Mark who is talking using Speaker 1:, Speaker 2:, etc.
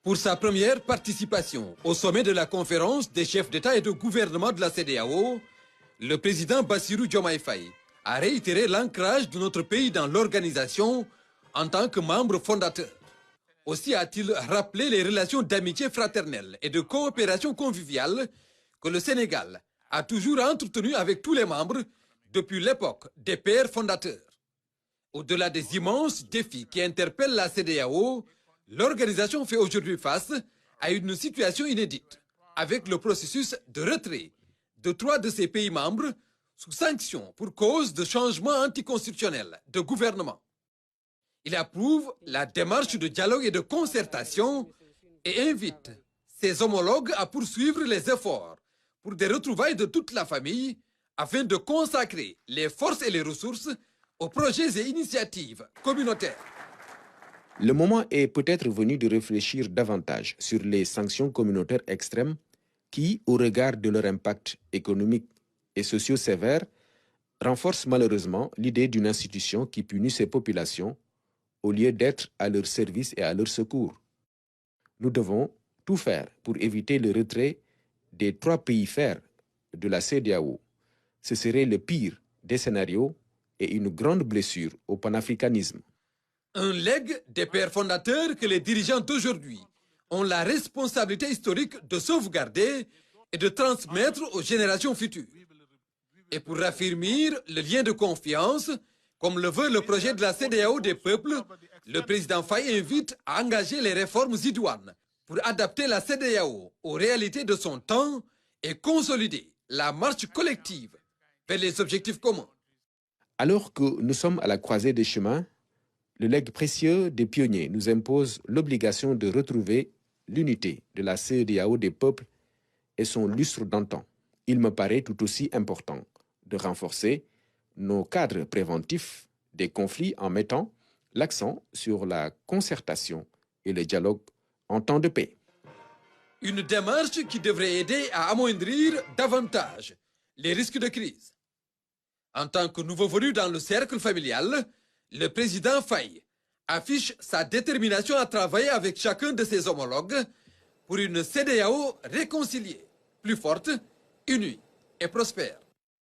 Speaker 1: Pour sa première participation au sommet de la conférence des chefs d'État et de gouvernement de la CEDEAO, le président Bassirou Diomaye Faye a réitéré l'ancrage de notre pays dans l'organisation en tant que membre fondateur. Aussi a-t-il rappelé les relations d'amitié fraternelle et de coopération conviviale que le Sénégal a toujours entretenues avec tous les membres depuis l'époque des pères fondateurs. Au-delà des immenses défis qui interpellent la CEDEAO, l'organisation fait aujourd'hui face à une situation inédite, avec le processus de retrait de 3 de ses pays membres sous sanction pour cause de changements anticonstitutionnels de gouvernement. Il approuve la démarche de dialogue et de concertation et invite ses homologues à poursuivre les efforts pour des retrouvailles de toute la famille afin de consacrer les forces et les ressources aux projets et initiatives communautaires.
Speaker 2: Le moment est peut-être venu de réfléchir davantage sur les sanctions communautaires extrêmes qui, au regard de leur impact économique et social sévère, renforcent malheureusement l'idée d'une institution qui punit ses populations au lieu d'être à leur service et à leur secours. Nous devons tout faire pour éviter le retrait des 3 pays fers de la CEDEAO. Ce serait le pire des scénarios et une grande blessure au panafricanisme.
Speaker 1: Un legs des pères fondateurs que les dirigeants d'aujourd'hui ont la responsabilité historique de sauvegarder et de transmettre aux générations futures. Et pour raffermir le lien de confiance, comme le veut le projet de la CEDEAO des peuples, le président Faye invite à engager les réformes idoines pour adapter la CEDEAO aux réalités de son temps et consolider la marche collective vers les objectifs communs.
Speaker 2: Alors que nous sommes à la croisée des chemins, le legs précieux des pionniers nous impose l'obligation de retrouver l'unité de la CEDEAO des peuples et son lustre d'antan. Il me paraît tout aussi important de renforcer nos cadres préventifs des conflits en mettant l'accent sur la concertation et le dialogue en temps de paix.
Speaker 1: Une démarche qui devrait aider à amoindrir davantage les risques de crise. En tant que nouveau venu dans le cercle familial, le président Faye affiche sa détermination à travailler avec chacun de ses homologues pour une CEDEAO réconciliée, plus forte, unie et prospère.